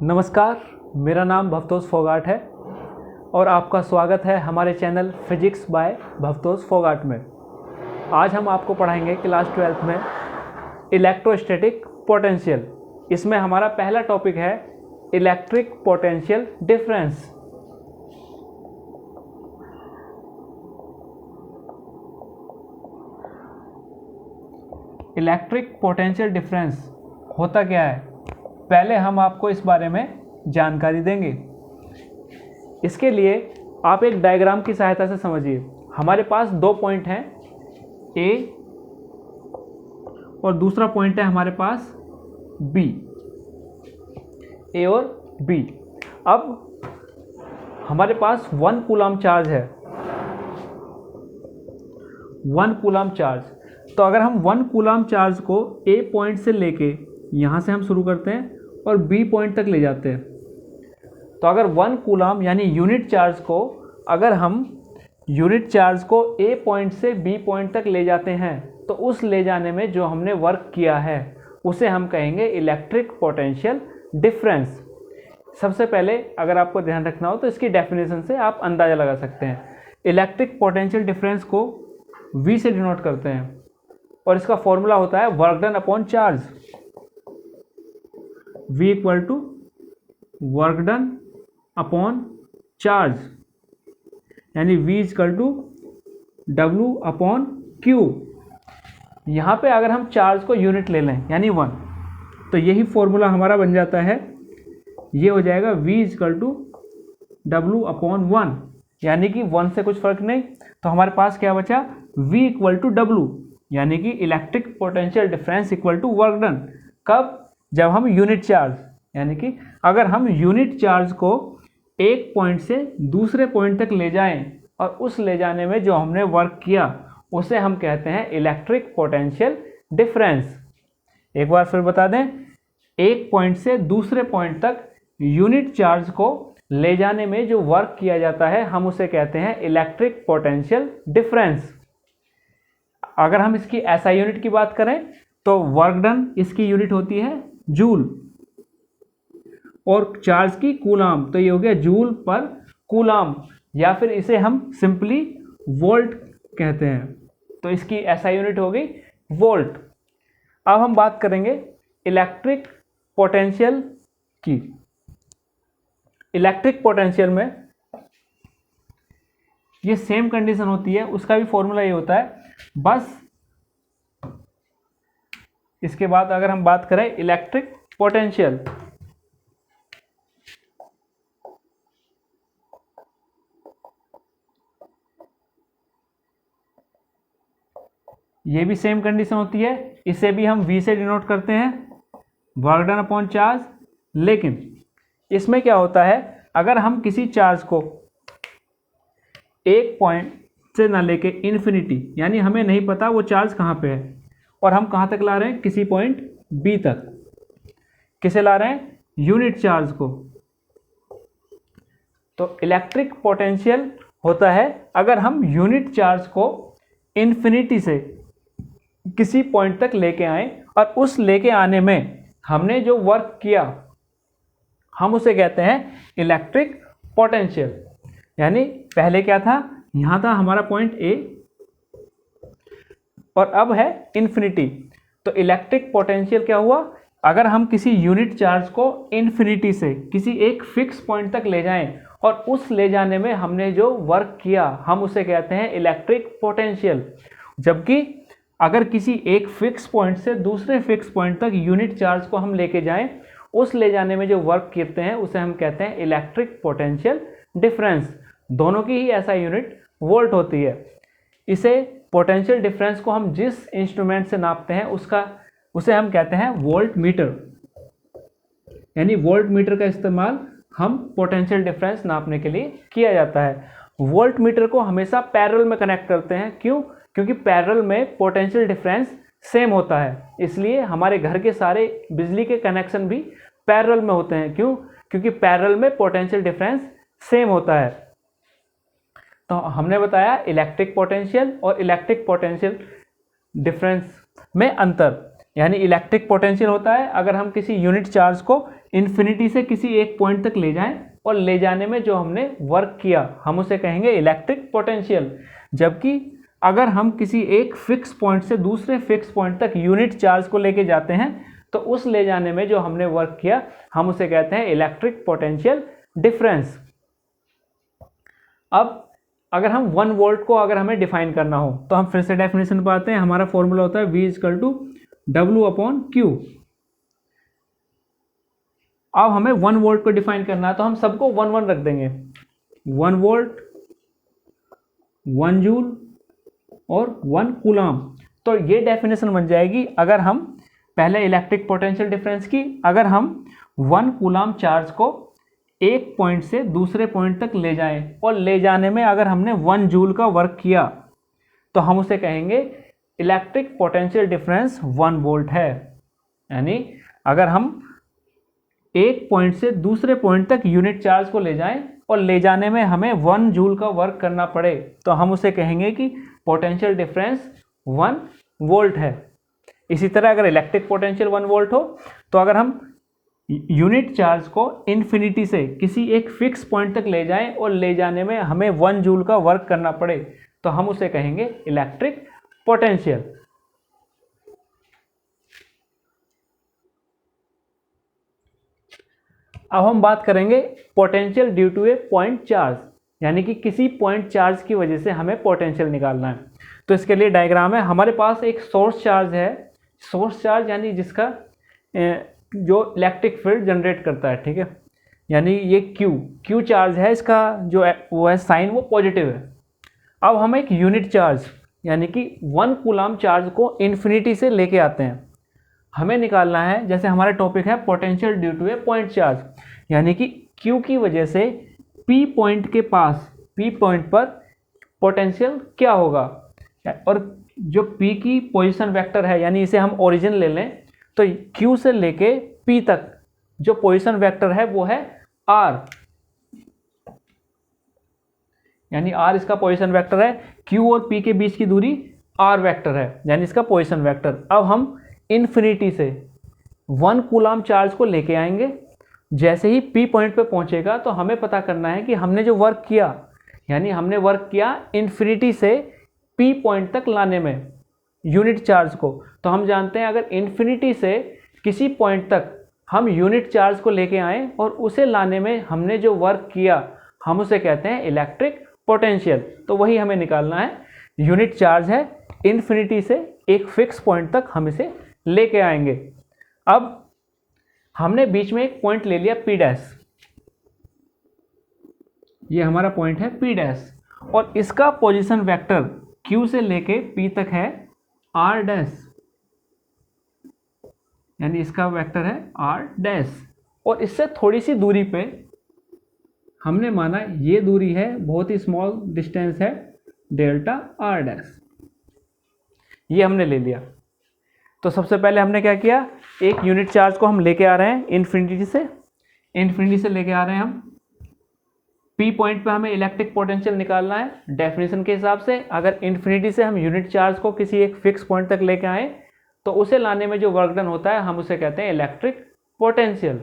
नमस्कार, मेरा नाम भवतोष फोगाट है और आपका स्वागत है हमारे channel physics bye Bhavtosh Phogat में। आज हम आपको पढ़ाएंगे क्लास 12th में इलेक्ट्रोस्टैटिक पोटेंशियल। इसमें हमारा पहला टॉपिक है electric potential difference. Electric potential difference होता क्या है, पहले हम आपको इस बारे में जानकारी देंगे। इसके लिए आप एक डायग्राम की सहायता से समझिए। हमारे पास दो पॉइंट हैं, ए और दूसरा पॉइंट है हमारे पास बी, ए और बी। अब हमारे पास 1 कूलम चार्ज है, 1 कूलम चार्ज। तो अगर हम 1 कूलम चार्ज को ए पॉइंट से लेके यहाँ से हम शुरू करते हैं और बी पॉइंट तक ले जाते हैं, तो अगर 1 कूलम यानी यूनिट चार्ज को अगर हम यूनिट चार्ज को ए पॉइंट से बी पॉइंट तक ले जाते हैं, तो उस ले जाने में जो हमने वर्क किया है उसे हम कहेंगे इलेक्ट्रिक पोटेंशियल डिफरेंस। सबसे पहले अगर आपको ध्यान रखना हो तो इसकी डेफिनेशन से आप अंदाज़ा लगा सकते हैं। इलेक्ट्रिक पोटेंशियल डिफरेंस को V से डिनोट करते हैं और इसका फॉर्मूला होता है work done upon charge. V equal to work done upon charge, यानी V equal to W upon Q। यहाँ पे अगर हम चार्ज को यूनिट ले लें यानी 1, तो यही फॉर्मूला हमारा बन जाता है। ये हो जाएगा V equal to W upon 1, यानी कि 1 से कुछ फर्क नहीं। तो हमारे पास क्या बचा, V इक्वल टू W, यानी कि electric potential difference equal to work done. कब? जब हम यूनिट चार्ज, यानी कि अगर हम यूनिट चार्ज को एक पॉइंट से दूसरे पॉइंट तक ले जाएं और उस ले जाने में जो हमने वर्क किया उसे हम कहते हैं इलेक्ट्रिक पोटेंशियल डिफरेंस। एक बार फिर बता दें, एक पॉइंट से दूसरे पॉइंट तक यूनिट चार्ज को ले जाने में जो वर्क किया जाता है हम उसे कहते हैं इलेक्ट्रिक पोटेंशियल डिफरेंस। अगर हम इसकी SI यूनिट की बात करें तो वर्क डन इसकी यूनिट होती है जूल, और चार्ज की कूलम, तो ये हो गया जूल पर कूलम, या फिर इसे हम सिंपली वोल्ट कहते हैं, तो इसकी SI यूनिट हो गई वोल्ट। अब हम बात करेंगे इलेक्ट्रिक पोटेंशियल की। इलेक्ट्रिक पोटेंशियल में ये सेम कंडीशन होती है, उसका भी फॉर्मूला ये होता है। बस इसके बाद अगर हम बात करें इलेक्ट्रिक पोटेंशियल, ये भी सेम कंडीशन होती है। इसे भी हम V से डिनोट करते हैं, वर्क डन अपॉन चार्ज। लेकिन इसमें क्या होता है, अगर हम किसी चार्ज को एक पॉइंट से ना लेके इन्फिनिटी, यानी हमें नहीं पता वो चार्ज कहाँ पे है, और हम कहाँ तक ला रहे हैं, किसी पॉइंट B तक। किसे ला रहे हैं, यूनिट चार्ज को। तो इलेक्ट्रिक पोटेंशियल होता है अगर हम यूनिट चार्ज को इन्फिनिटी से किसी पॉइंट तक लेके आए और उस लेके आने में हमने जो वर्क किया हम उसे कहते हैं इलेक्ट्रिक पोटेंशियल। यानी पहले क्या था, यहाँ था हमारा पॉइंट A और अब है इन्फिनिटी। तो इलेक्ट्रिक पोटेंशियल क्या हुआ, अगर हम किसी यूनिट चार्ज को इन्फिनिटी से किसी एक फिक्स पॉइंट तक ले जाएं और उस ले जाने में हमने जो वर्क किया हम उसे कहते हैं इलेक्ट्रिक पोटेंशियल। जबकि अगर किसी एक फिक्स पॉइंट से दूसरे फिक्स पॉइंट तक यूनिट चार्ज को हम लेके जाएं, उस ले जाने में जो वर्क करते हैं उसे हम कहते हैं इलेक्ट्रिक पोटेंशियल डिफरेंस। दोनों की ही SI यूनिट वोल्ट होती है। इसे पोटेंशियल डिफरेंस को हम जिस इंस्ट्रूमेंट से नापते हैं उसे हम कहते हैं वोल्ट मीटर। यानी वोल्ट मीटर का इस्तेमाल हम पोटेंशियल डिफरेंस नापने के लिए किया जाता है। वोल्ट मीटर को हमेशा पैरेलल में कनेक्ट करते हैं। क्यों? क्योंकि पैरेलल में पोटेंशियल डिफरेंस सेम होता है, इसलिए हमारे घर के सारे बिजली के कनेक्शन भी पैरेलल में होते हैं। क्यों? क्योंकि पैरेलल में पोटेंशियल डिफरेंस सेम होता है। तो हमने बताया इलेक्ट्रिक पोटेंशियल और इलेक्ट्रिक पोटेंशियल डिफरेंस में अंतर। यानी इलेक्ट्रिक पोटेंशियल होता है अगर हम किसी यूनिट चार्ज को इन्फिनिटी से किसी एक पॉइंट तक ले जाएं और ले जाने में जो हमने वर्क किया हम उसे कहेंगे इलेक्ट्रिक पोटेंशियल। जबकि अगर हम किसी एक फिक्स पॉइंट से दूसरे फिक्स पॉइंट तक यूनिट चार्ज को लेके जाते हैं तो उस ले जाने में जो हमने वर्क किया हम उसे कहते हैं इलेक्ट्रिक पोटेंशियल डिफरेंस। अब अगर हम 1 वोल्ट को अगर हमें डिफाइन करना हो तो हम फिर से डेफिनेशन पर आते हैं। हमारा फॉर्मूला होता है V = W/Q। अब हमें 1 वोल्ट को डिफाइन करना है तो हम सबको 1 रख देंगे। 1 वोल्ट, 1 जूल और 1 कूलाम। तो ये डेफिनेशन बन जाएगी अगर हम पहले इलेक्ट्रिक पोटेंशियल डिफरेंस की, अगर हम 1 कूलाम चार्ज को एक पॉइंट से दूसरे पॉइंट तक ले जाएं और ले जाने में अगर हमने 1 जूल का वर्क किया तो हम उसे कहेंगे इलेक्ट्रिक पोटेंशियल डिफरेंस 1 वोल्ट है। यानी अगर हम एक पॉइंट से दूसरे पॉइंट तक यूनिट चार्ज को ले जाएं और ले जाने में हमें 1 जूल का वर्क करना पड़े तो हम उसे कहेंगे कि पोटेंशियल डिफरेंस 1 वोल्ट है। इसी तरह अगर इलेक्ट्रिक पोटेंशियल 1 वोल्ट हो तो अगर हम यूनिट चार्ज को इन्फिनिटी से किसी एक फिक्स पॉइंट तक ले जाएं और ले जाने में हमें 1 जूल का वर्क करना पड़े तो हम उसे कहेंगे इलेक्ट्रिक पोटेंशियल। अब हम बात करेंगे potential due to a point charge, यानी कि किसी पॉइंट चार्ज की वजह से हमें पोटेंशियल निकालना है। तो इसके लिए डायग्राम है। हमारे पास एक सोर्स चार्ज है, सोर्स चार्ज यानी जिसका जो इलेक्ट्रिक फील्ड जनरेट करता है, ठीक है, यानी ये क्यू चार्ज है, इसका जो है वो है साइन, वो पॉजिटिव है। अब हम एक यूनिट चार्ज यानी कि 1 कूलाम चार्ज को इन्फिनिटी से लेके आते हैं। हमें निकालना है, जैसे हमारा टॉपिक है potential due to a point charge, यानी कि क्यू की वजह से पी पॉइंट के पास, पी पॉइंट पर पोटेंशियल क्या होगा। और जो पी की पोजीशन वेक्टर है, यानी इसे हम ओरिजिन ले लें तो Q से लेके P तक जो पोजीशन वेक्टर है वो है R, यानी R इसका पोजीशन वेक्टर है। Q और P के बीच की दूरी R वेक्टर है, यानी इसका पोजीशन वेक्टर। अब हम इन्फिनिटी से 1 कूलाम चार्ज को लेके आएंगे। जैसे ही P पॉइंट पे पहुंचेगा तो हमें पता करना है कि हमने जो वर्क किया, यानी हमने वर्क किया इन्फिनिटी से P पॉइंट तक लाने में यूनिट चार्ज को। तो हम जानते हैं अगर इन्फिनिटी से किसी पॉइंट तक हम यूनिट चार्ज को लेके आए और उसे लाने में हमने जो वर्क किया हम उसे कहते हैं इलेक्ट्रिक पोटेंशियल। तो वही हमें निकालना है। यूनिट चार्ज है, इन्फिनिटी से एक फिक्स पॉइंट तक हम इसे लेके आएंगे। अब हमने बीच में एक पॉइंट ले लिया P', ये हमारा पॉइंट है P', और इसका पोजीशन वेक्टर Q से लेके P तक है R', यानी इसका वेक्टर है R', और इससे थोड़ी सी दूरी पे हमने माना ये दूरी है, बहुत ही स्मॉल डिस्टेंस है, डेल्टा R', ये हमने ले लिया। तो सबसे पहले हमने क्या किया, एक यूनिट चार्ज को हम लेके आ रहे हैं इन्फिनिटी से लेके आ रहे हैं हम। P पॉइंट पे हमें इलेक्ट्रिक पोटेंशियल निकालना है। डेफिनेशन के हिसाब से अगर इन्फिनिटी से हम यूनिट चार्ज को किसी एक फिक्स पॉइंट तक लेके आए तो उसे लाने में जो वर्क डन होता है हम उसे कहते हैं इलेक्ट्रिक पोटेंशियल।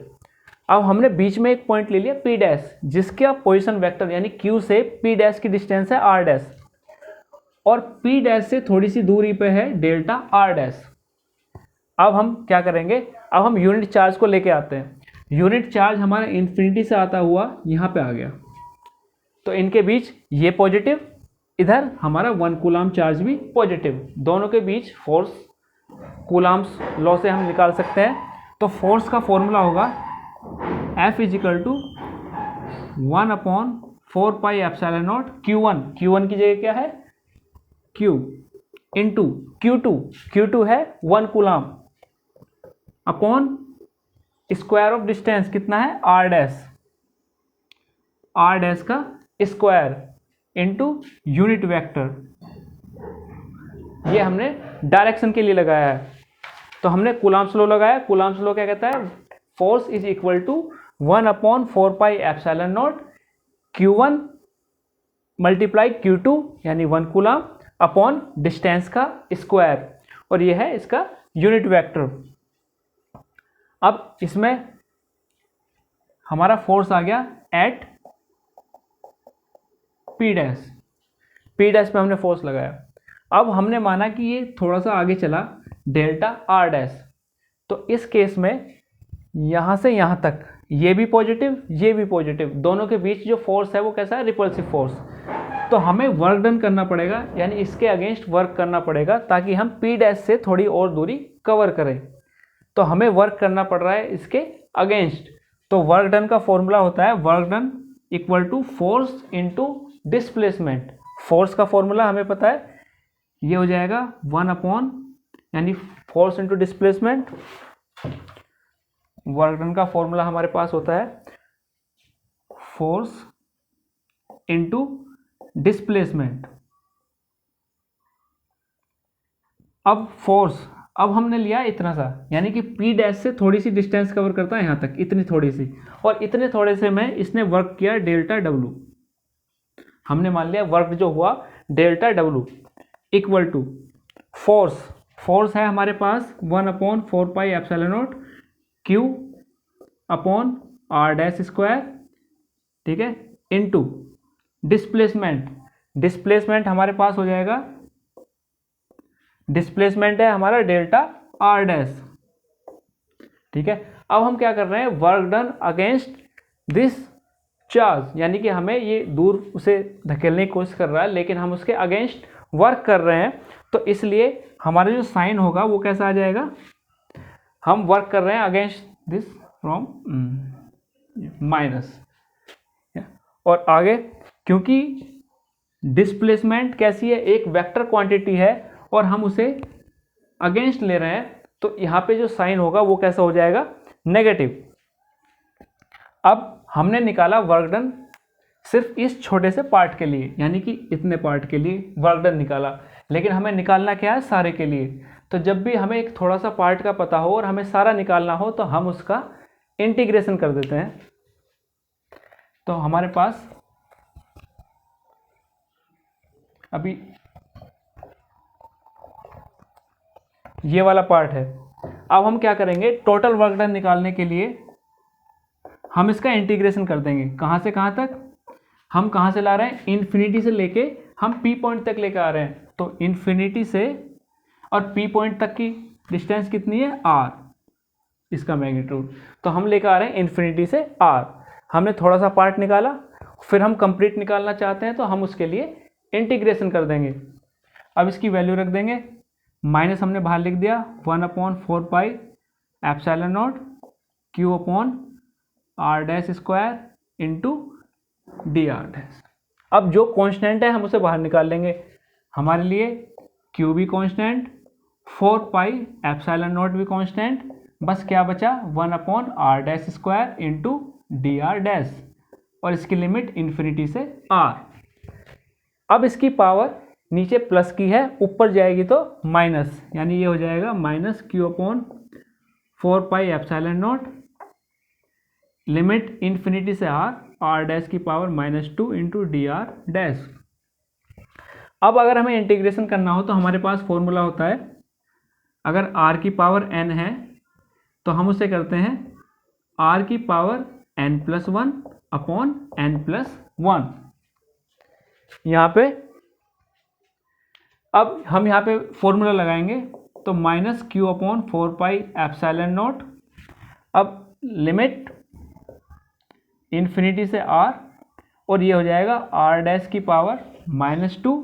अब हमने बीच में एक पॉइंट ले लिया P', जिसका पोजीशन वेक्टर यानी Q से P' की डिस्टेंस है R', और P' से थोड़ी सी दूरी पे है डेल्टा R'। अब हम क्या करेंगे, अब हम यूनिट चार्ज को लेके आते हैं। यूनिट चार्ज हमारा इन्फिनिटी से आता हुआ यहाँ पे आ गया, तो इनके बीच ये पॉजिटिव, इधर हमारा 1 कूलाम चार्ज भी पॉजिटिव, दोनों के बीच फोर्स कूलाम्स लॉ से हम निकाल सकते हैं। तो फोर्स का फॉर्मूला होगा F = 1/4πε0 Q1, Q1 की जगह क्या है Q, इंटू Q2 है 1 coulomb, upon square of distance कितना है R' का स्क्वायर इंटू यूनिट वेक्टर। ये हमने डायरेक्शन के लिए लगाया है। तो हमने कूलाम्स लॉ लगाया। कूलाम्स लॉ क्या कहता है, force is equal to 1/4πε0 Q1 multiply Q2 यानी 1 कूलाम अपॉन डिस्टेंस का स्क्वायर, और ये है इसका यूनिट वेक्टर। अब इसमें हमारा फोर्स आ गया at P dash, P dash पे हमने फोर्स लगाया। अब हमने माना कि ये थोड़ा सा आगे चला डेल्टा आर डैश, तो इस केस में यहाँ से यहाँ तक ये भी पॉजिटिव, दोनों के बीच जो फोर्स है वो कैसा है, रिपल्सिव फोर्स। तो हमें वर्क डन करना पड़ेगा, यानी इसके अगेंस्ट वर्क करना पड़ेगा ताकि हम पी डैश से थोड़ी और दूरी कवर करें। तो हमें वर्क करना पड़ रहा है इसके अगेंस्ट। तो वर्क डन का फॉर्मूला होता है work done equal to force into displacement. Force का फॉर्मूला हमें पता है, ये हो जाएगा 1 अपॉन, यानी force into displacement. Work done का फॉर्मूला हमारे पास होता है फोर्स इनटू डिस्प्लेसमेंट। अब फोर्स, अब हमने लिया इतना सा, यानी कि पी डैश से थोड़ी सी डिस्टेंस कवर करता है यहाँ तक, इतनी थोड़ी सी, और इतने थोड़े से में इसने वर्क किया डेल्टा डब्लू। हमने मान लिया वर्क जो हुआ delta W equal to force, force है हमारे पास 1 upon 4 pi epsilon naught Q upon R dash square, ठीक है, इनटू डिस्प्लेसमेंट। डिस्प्लेसमेंट हमारे पास हो जाएगा, डिस्प्लेसमेंट है हमारा डेल्टा आर डैश, ठीक है। अब हम क्या कर रहे हैं, work done against this charge, यानी कि हमें ये दूर उसे धकेलने की कोशिश कर रहा है लेकिन हम उसके अगेंस्ट वर्क कर रहे हैं, तो इसलिए हमारा जो साइन होगा वो कैसा आ जाएगा, हम वर्क कर रहे हैं अगेंस्ट दिस फ्रॉम माइनस। और आगे क्योंकि डिस्प्लेसमेंट कैसी है, एक वेक्टर क्वांटिटी है और हम उसे अगेंस्ट ले रहे हैं, तो यहाँ पे जो साइन होगा वो कैसा हो जाएगा, नेगेटिव। अब हमने निकाला वर्क डन सिर्फ इस छोटे से पार्ट के लिए, यानी कि इतने पार्ट के लिए वर्क डन निकाला, लेकिन हमें निकालना क्या है, सारे के लिए। तो जब भी हमें एक थोड़ा सा पार्ट का पता हो और हमें सारा निकालना हो तो हम उसका इंटीग्रेशन कर देते हैं। तो हमारे पास अभी ये वाला पार्ट है। अब हम क्या करेंगे, टोटल वर्क डन निकालने के लिए हम इसका इंटीग्रेशन कर देंगे। कहाँ से कहाँ तक, हम कहाँ से ला रहे हैं, इन्फिनिटी से लेके हम पी पॉइंट तक लेकर आ रहे हैं। तो इन्फिनिटी से और पी पॉइंट तक की डिस्टेंस कितनी है, आर, इसका मैग्नीट्यूड। तो हम लेकर आ रहे हैं इन्फिनिटी से आर। हमने थोड़ा सा पार्ट निकाला, फिर हम कंप्लीट निकालना चाहते हैं तो हम उसके लिए इंटीग्रेशन कर देंगे। अब इसकी वैल्यू रख देंगे, माइनस हमने बाहर लिख दिया 1 upon 4 pi epsilon naught Q upon R dash square into D R dash. अब जो कांस्टेंट है हम उसे बाहर निकाल लेंगे। हमारे लिए क्यू भी कांस्टेंट, 4 पाई एप्सिलॉन नॉट भी कांस्टेंट, बस क्या बचा 1 upon R dash square into D R dash, और इसकी लिमिट इन्फिनिटी से आर। अब इसकी पावर नीचे प्लस की है, ऊपर जाएगी तो माइनस, यानी ये हो जाएगा minus Q upon 4 pi epsilon not limit infinity से आर डैश की power -2 into D R dash. अब अगर हमें इंटीग्रेशन करना हो तो हमारे पास फॉर्मूला होता है, अगर r की पावर n है तो हम उसे करते हैं r की पावर n+1 अपॉन n+1। यहाँ पे अब हम यहाँ पे फॉर्मूला लगाएंगे तो minus Q upon 4 pi epsilon not, अब लिमिट इन्फिनिटी से r, और ये हो जाएगा r डैश की पावर -2।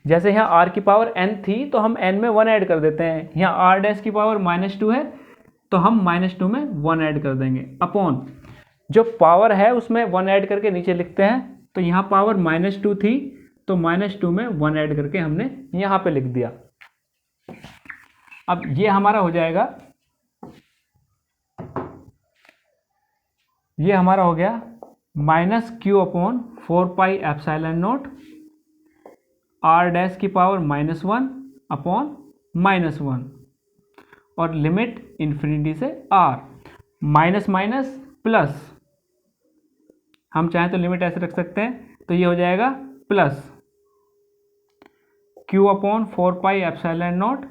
जैसे यहाँ r की पावर n थी तो हम n में 1 ऐड कर देते हैं, यहाँ r डैश की पावर -2 है तो हम -2 में 1 ऐड कर देंगे, अपॉन जो पावर है उसमें 1 ऐड करके नीचे लिखते हैं। तो यहाँ पावर -2 थी तो -2 में 1 ऐड करके हमने यहाँ पे लिख दिया। अब ये हमारा हो जाएगा, ये हमारा हो गया minus Q upon 4 pi epsilon naught R dash की पावर -1 अपॉन -1, और लिमिट इन्फिनिटी से आर, माइनस माइनस प्लस, हम चाहें तो लिमिट ऐसे रख सकते हैं, तो ये हो जाएगा plus Q upon 4 pi epsilon not,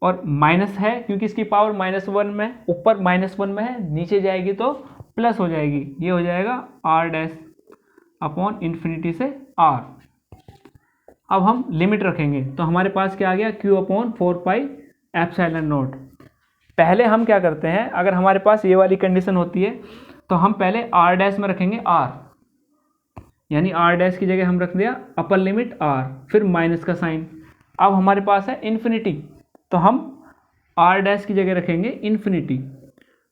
और माइनस है क्योंकि इसकी पावर -1 में, ऊपर -1 में है, नीचे जाएगी तो प्लस हो जाएगी, ये हो जाएगा आर डैश अपॉन इन्फिनिटी से आर। अब हम लिमिट रखेंगे तो हमारे पास क्या आ गया, Q upon 4 pi epsilon not. पहले हम क्या करते हैं, अगर हमारे पास ये वाली कंडीशन होती है तो हम पहले आर डैश में रखेंगे आर, यानी आर डैश की जगह हम रख दिया अपर लिमिट आर, फिर माइनस का साइन। अब हमारे पास है इन्फिनिटी, तो हम आर डैश की जगह रखेंगे इन्फिनिटी।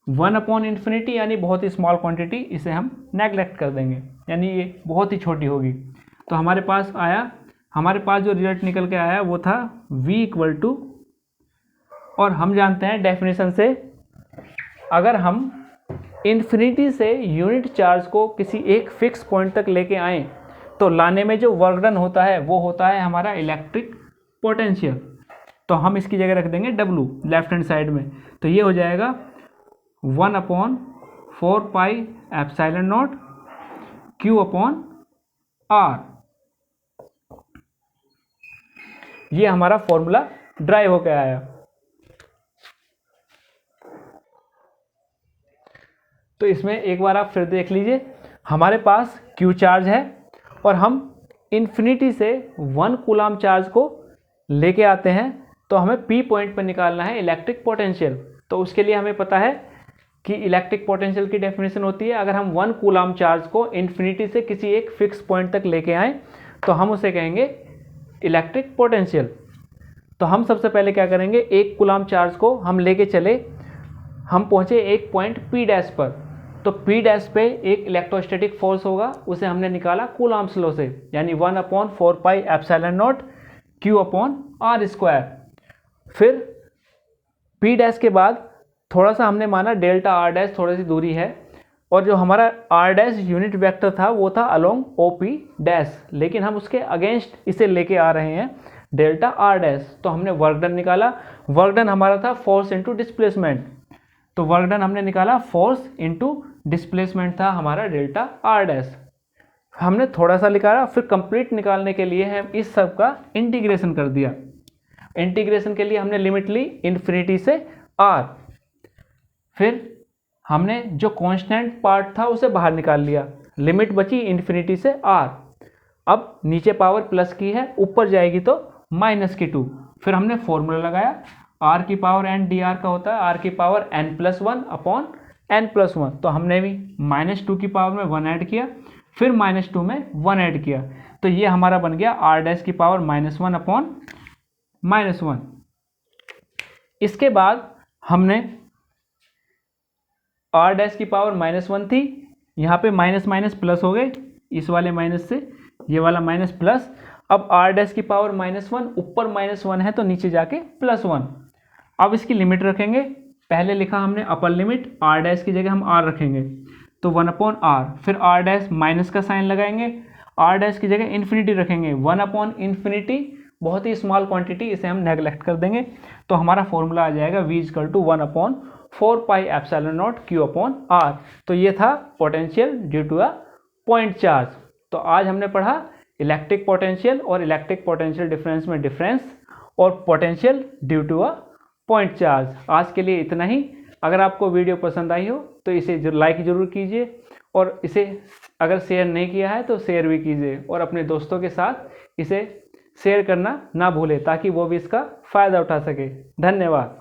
1 अपॉन इन्फिनिटी यानी बहुत ही स्मॉल क्वांटिटी, इसे हम नेगलेक्ट कर देंगे, यानी ये बहुत ही छोटी होगी। तो हमारे पास आया, हमारे पास जो रिजल्ट निकल के आया वो था v इक्वल टू, और हम जानते हैं डेफिनेशन से, अगर हम इन्फिनिटी से यूनिट चार्ज को किसी एक फिक्स पॉइंट तक लेके आएँ तो लाने में जो वर्क डन होता है वो होता है हमारा इलेक्ट्रिक पोटेंशियल। तो हम इसकी जगह रख देंगे W लेफ्ट हैंड साइड में, तो ये हो जाएगा 1 upon 4 pi epsilon naught Q upon R। ये हमारा फॉर्मूला ड्राइव होकर आया। तो इसमें एक बार आप फिर देख लीजिए, हमारे पास Q चार्ज है और हम इन्फिनिटी से 1 कूलाम चार्ज को लेके आते हैं, तो हमें P पॉइंट पर निकालना है इलेक्ट्रिक पोटेंशियल। तो उसके लिए हमें पता है कि इलेक्ट्रिक पोटेंशियल की डेफिनेशन होती है, अगर हम 1 कूलाम चार्ज को इन्फिनिटी से किसी एक फिक्स पॉइंट तक लेके आएँ तो हम उसे कहेंगे इलेक्ट्रिक पोटेंशियल। तो हम सबसे पहले क्या करेंगे, 1 कूलाम चार्ज को हम लेके चले, हम पहुँचे एक पॉइंट P डैश पर, तो P डैश पे एक इलेक्ट्रोस्टैटिक फोर्स होगा, उसे हमने निकाला कूलाम्स लॉ से, यानी 1 upon 4 pi epsilon naught Q upon R square. फिर P डैश के बाद थोड़ा सा हमने माना डेल्टा R डैश थोड़ी सी दूरी है, और जो हमारा R डैश यूनिट वेक्टर था वो था अलोंग OP डैश, लेकिन हम उसके अगेंस्ट इसे लेके आ रहे हैं डेल्टा R डैश। तो हमने वर्क डन निकाला, वर्क डन हमारा था फोर्स इनटू डिस्प्लेसमेंट, तो वर्क डन हमने निकाला फोर्स इनटू डिस्प्लेसमेंट था हमारा डेल्टा R डैश। हमने थोड़ा सा निकाला, फिर कंप्लीट निकालने के लिए हम इस सब का इंटीग्रेशन कर दिया। इंटीग्रेशन के लिए हमने लिमिट ली इन्फिनिटी से R, फिर हमने जो कांस्टेंट पार्ट था उसे बाहर निकाल लिया, लिमिट बची इन्फिनिटी से R। अब नीचे पावर प्लस की है, ऊपर जाएगी तो माइनस की 2। फिर हमने फॉर्मूला लगाया, R की पावर n dr का होता है R की पावर n+1 अपॉन n+1। तो हमने भी -2 की पावर में 1 ऐड किया, फिर -2 में 1 ऐड किया, तो ये हमारा बन गया R डैश की पावर -1 अपॉन -1। इसके बाद हमने R डैश की पावर -1 थी, यहाँ पे माइनस माइनस प्लस हो गए, इस वाले माइनस से ये वाला माइनस प्लस। अब R डैश की पावर -1, ऊपर -1 है तो नीचे जाके +1। अब इसकी लिमिट रखेंगे, पहले लिखा हमने अपर लिमिट, R डैश की जगह हम R रखेंगे, तो 1 अपॉन R, फिर R डैश माइनस का साइन लगाएंगे, R डैश की जगह इन्फिनिटी रखेंगे, 1 अपॉन इन्फिनिटी, बहुत ही स्मॉल क्वांटिटी, इसे हम नेगलेक्ट कर देंगे। तो हमारा फॉर्मूला आ जाएगा V equal to 1 upon 4 pi epsilon naught Q upon R। तो ये था potential due to a point charge. तो आज हमने पढ़ा इलेक्ट्रिक पोटेंशियल और इलेक्ट्रिक पोटेंशियल डिफरेंस में डिफरेंस, और potential due to a point charge. आज के लिए इतना ही। अगर आपको वीडियो पसंद आई हो तो इसे लाइक ज़रूर कीजिए, और इसे अगर शेयर नहीं किया है तो शेयर भी कीजिए, और अपने दोस्तों के साथ इसे शेयर करना ना भूलें ताकि वो भी इसका फ़ायदा उठा सके। धन्यवाद।